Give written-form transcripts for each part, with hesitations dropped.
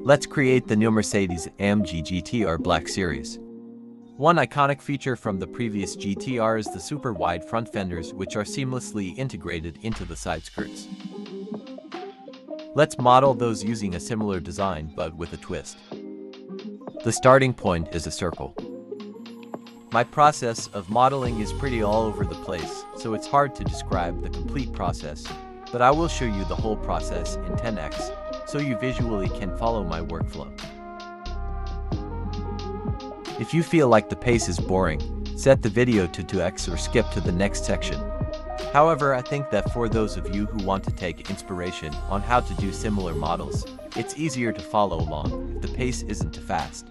Let's create the new Mercedes AMG GTR Black Series. One iconic feature from the previous GTR is the super wide front fenders, which are seamlessly integrated into the side skirts. Let's model those using a similar design but with a twist. The starting point is a circle. My process of modeling is pretty all over the place, so it's hard to describe the complete process, but I will show you the whole process in 10x, so you visually can follow my workflow. If you feel like the pace is boring, set the video to 2x or skip to the next section. However, I think that for those of you who want to take inspiration on how to do similar models, it's easier to follow along if the pace isn't too fast.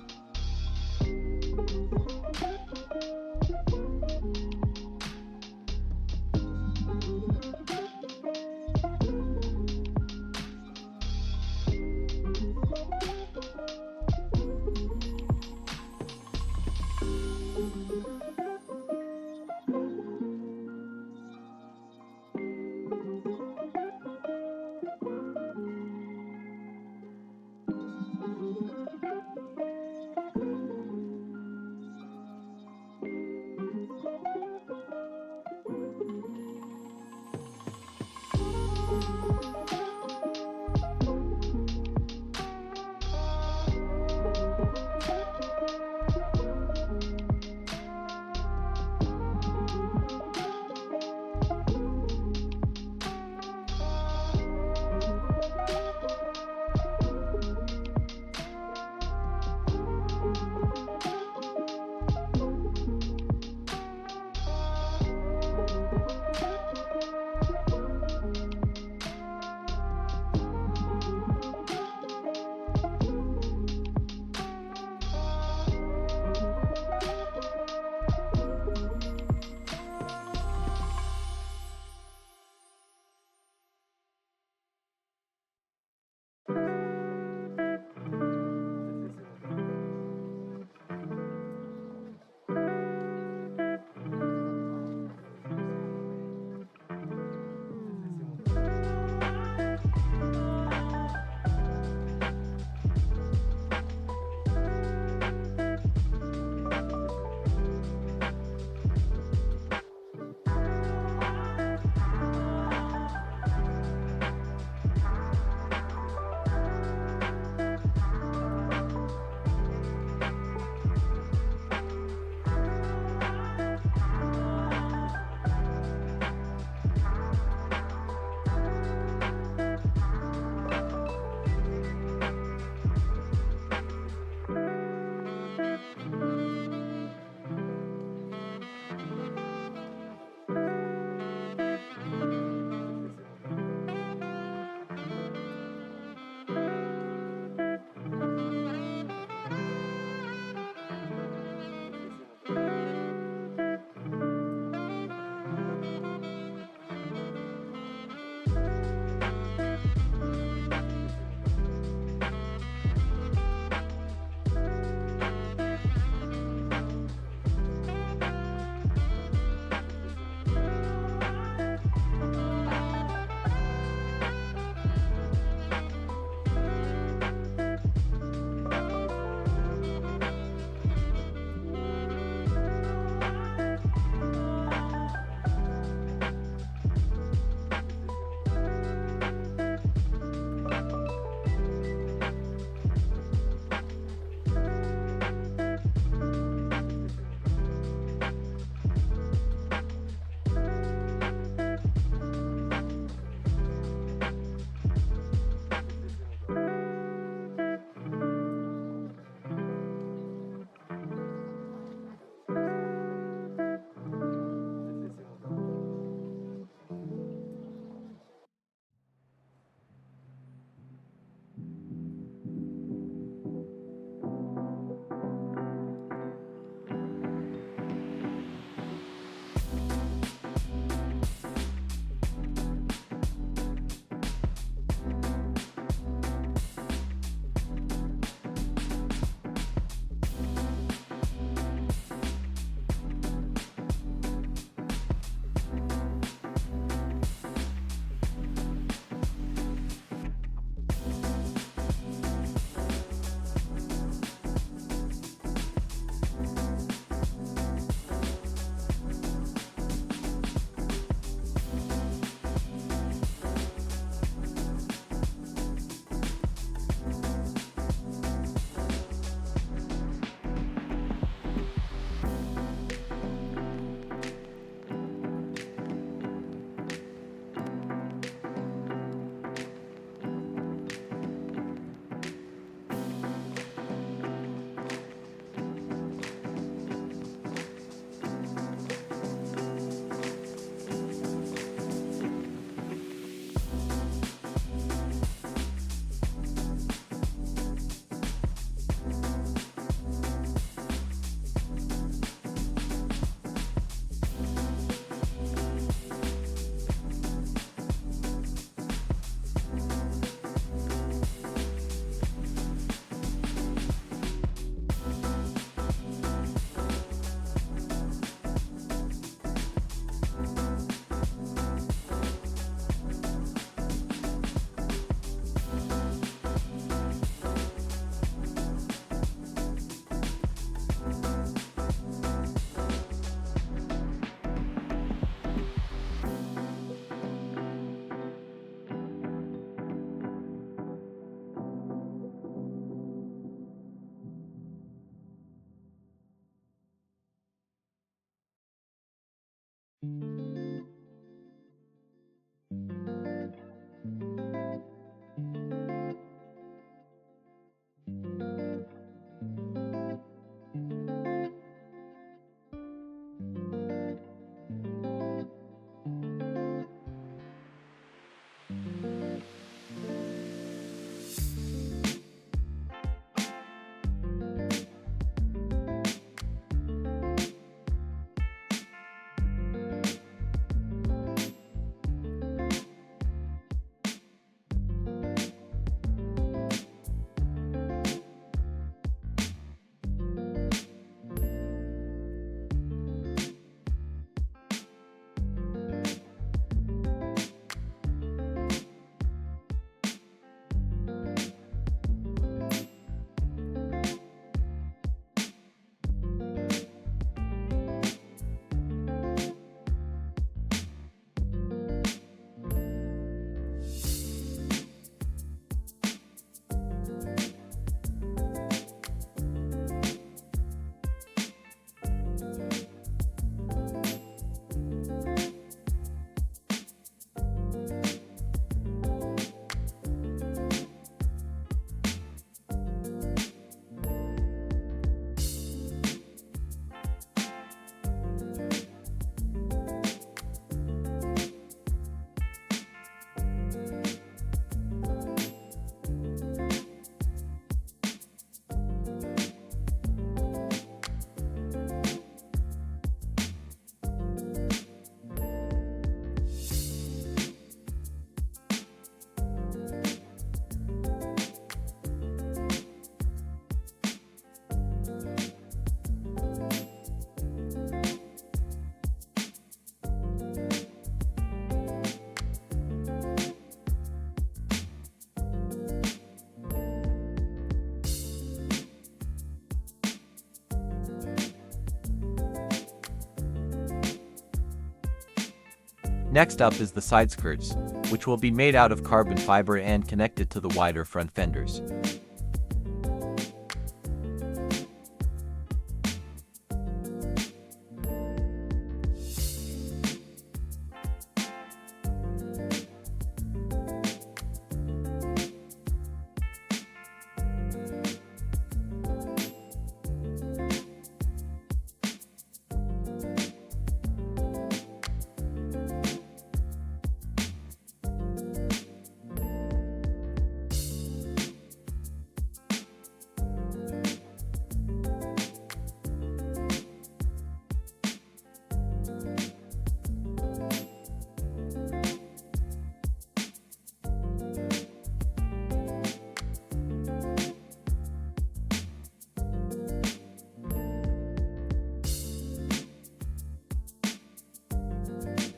Next up is the side skirts, which will be made out of carbon fiber and connected to the wider front fenders.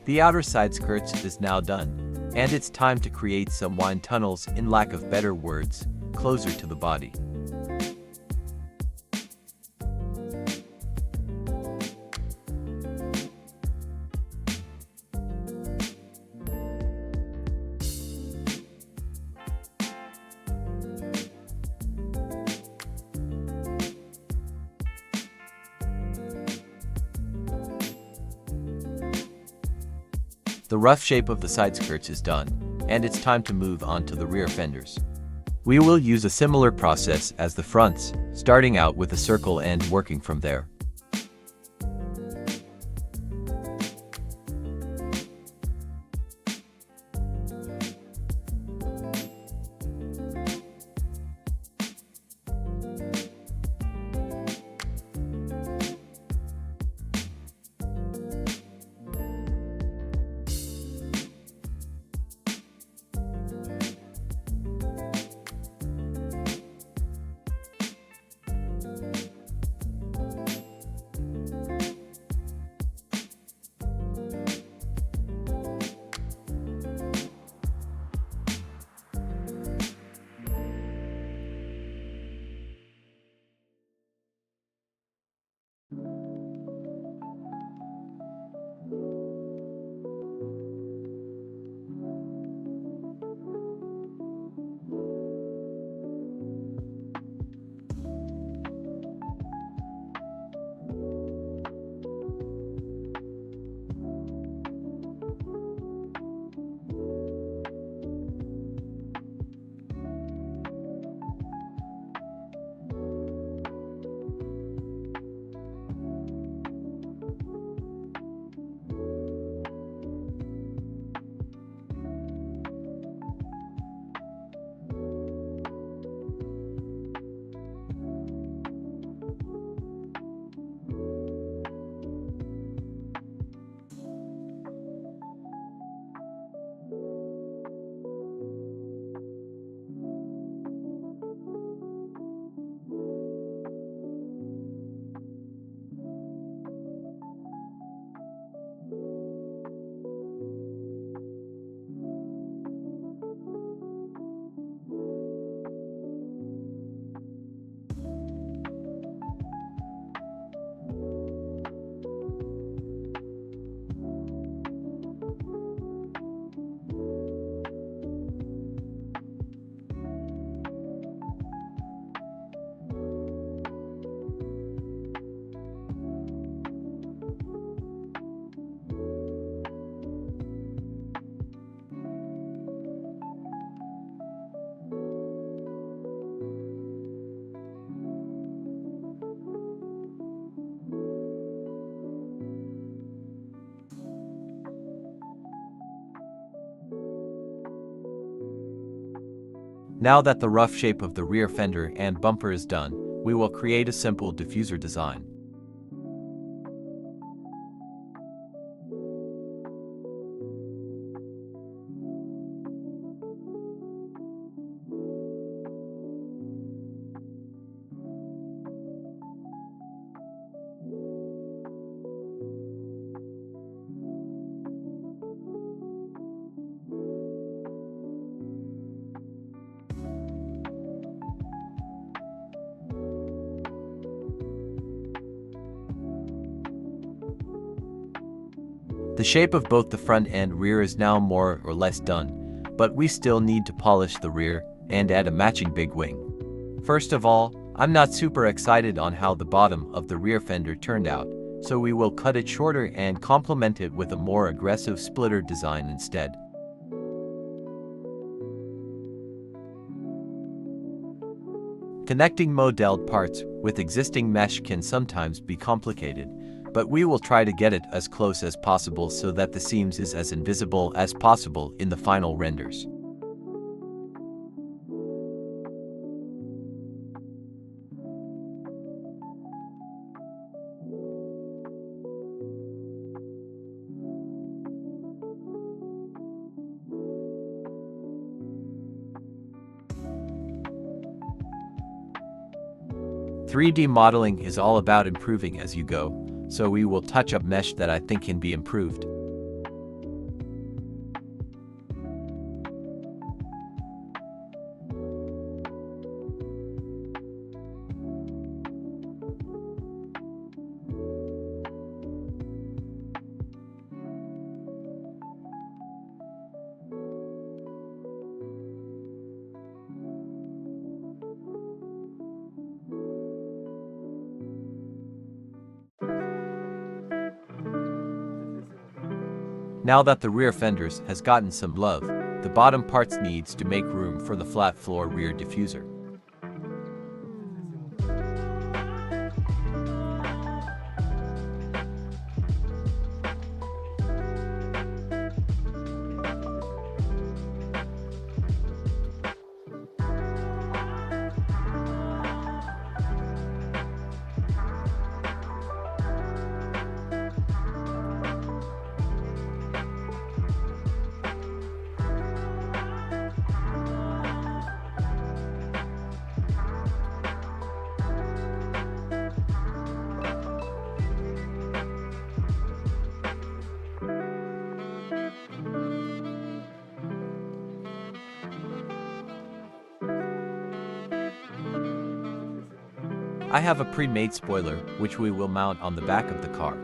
The outer side skirts is now done, and it's time to create some wind tunnels, in lack of better words, closer to the body. The rough shape of the side skirts is done, and it's time to move on to the rear fenders. We will use a similar process as the fronts, starting out with a circle and working from there. Now that the rough shape of the rear fender and bumper is done, we will create a simple diffuser design. The shape of both the front and rear is now more or less done, but we still need to polish the rear and add a matching big wing. First of all, I'm not super excited on how the bottom of the rear fender turned out, so we will cut it shorter and complement it with a more aggressive splitter design instead. Connecting modeled parts with existing mesh can sometimes be complicated, but we will try to get it as close as possible so that the seams is as invisible as possible in the final renders. "3D modeling is all about improving as you go, so we will touch up mesh that I think can be improved. Now that the rear fenders has gotten some love, the bottom parts needs to make room for the flat floor rear diffuser. I have a pre-made spoiler, which we will mount on the back of the car.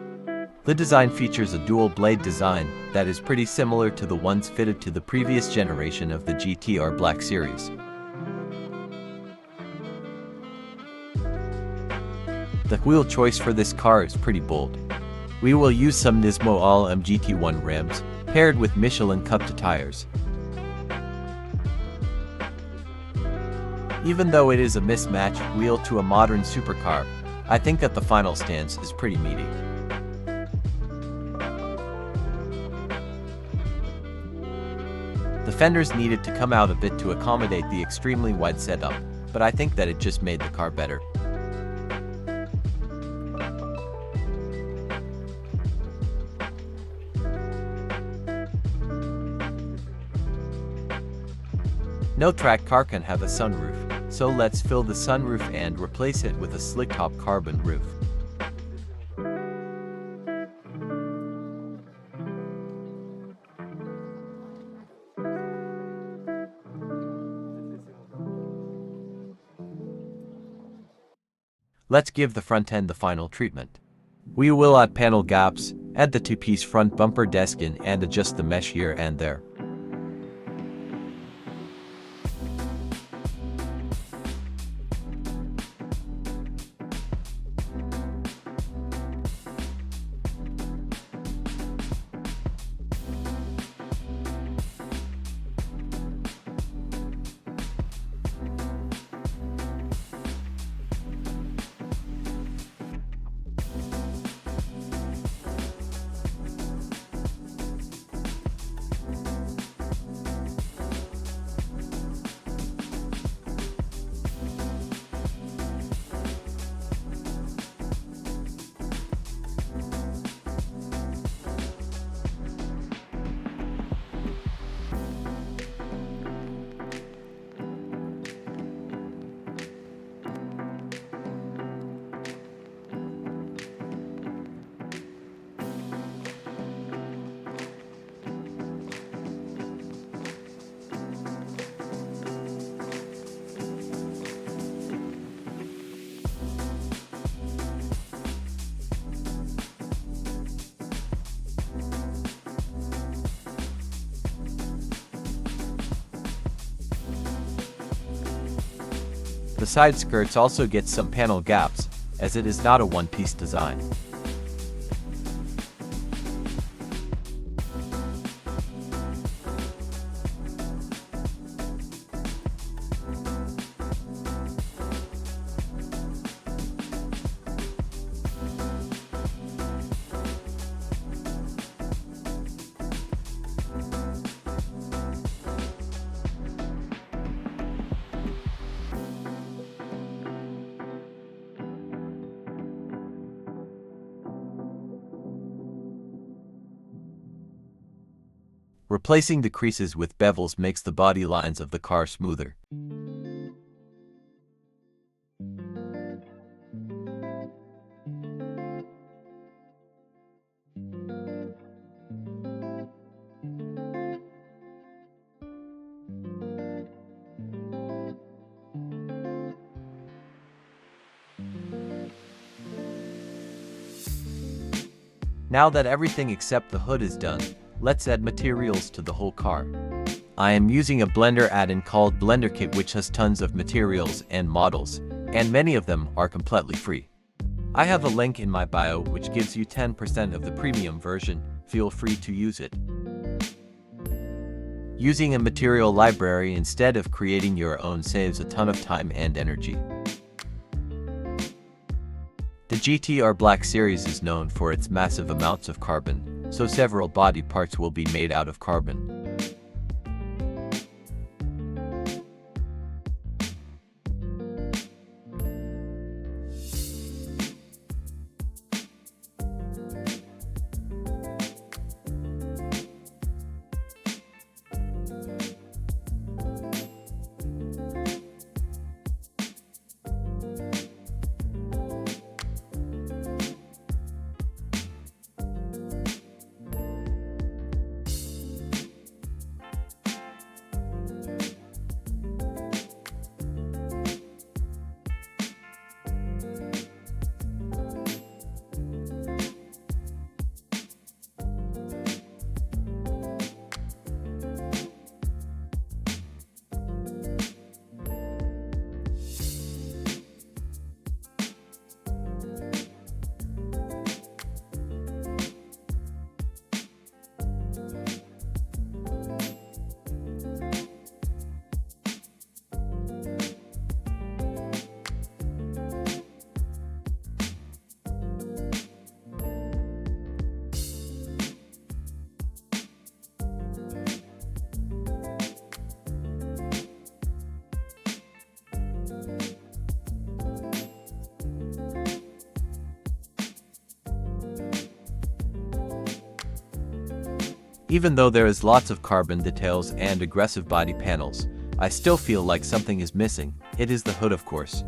The design features a dual blade design that is pretty similar to the ones fitted to the previous generation of the GTR Black Series. The wheel choice for this car is pretty bold. We will use some Nismo AMG GT1 rims, paired with Michelin Cup tires. Even though it is a mismatched wheel to a modern supercar, I think that the final stance is pretty meaty. The fenders needed to come out a bit to accommodate the extremely wide setup, but I think that it just made the car better. No track car can have a sunroof, so let's fill the sunroof and replace it with a slick top carbon roof. Let's give the front end the final treatment. We will add panel gaps, add the two-piece front bumper desking and adjust the mesh here and there. side skirts also get some panel gaps, as it is not a one-piece design. Replacing the creases with bevels makes the body lines of the car smoother. Now that everything except the hood is done, let's add materials to the whole car. I am using a blender add-in called Blender Kit, which has tons of materials and models, and many of them are completely free. I have a link in my bio which gives you 10% of the premium version. Feel free to use it. Using a material library instead of creating your own saves a ton of time and energy. The GTR Black Series is known for its massive amounts of carbon, so several body parts will be made out of carbon. Even though there is lots of carbon details and aggressive body panels, I still feel like something is missing. It is the hood, of course.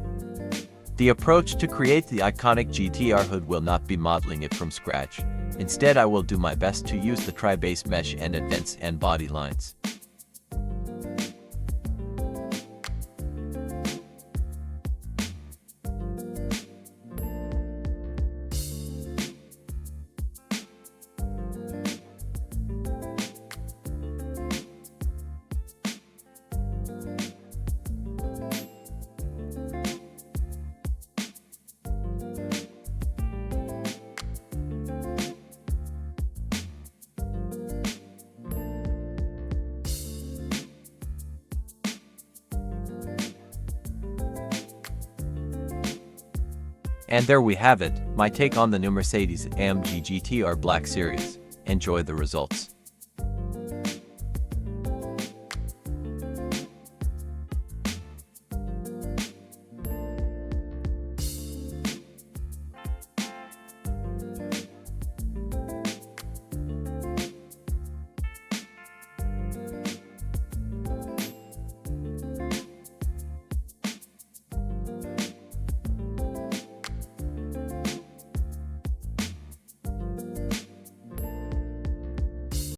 The approach to create the iconic GTR hood will not be modeling it from scratch. Instead, I will do my best to use the tri-base mesh and add vents and body lines. And there we have it, my take on the new Mercedes AMG GTR Black Series. Enjoy the results.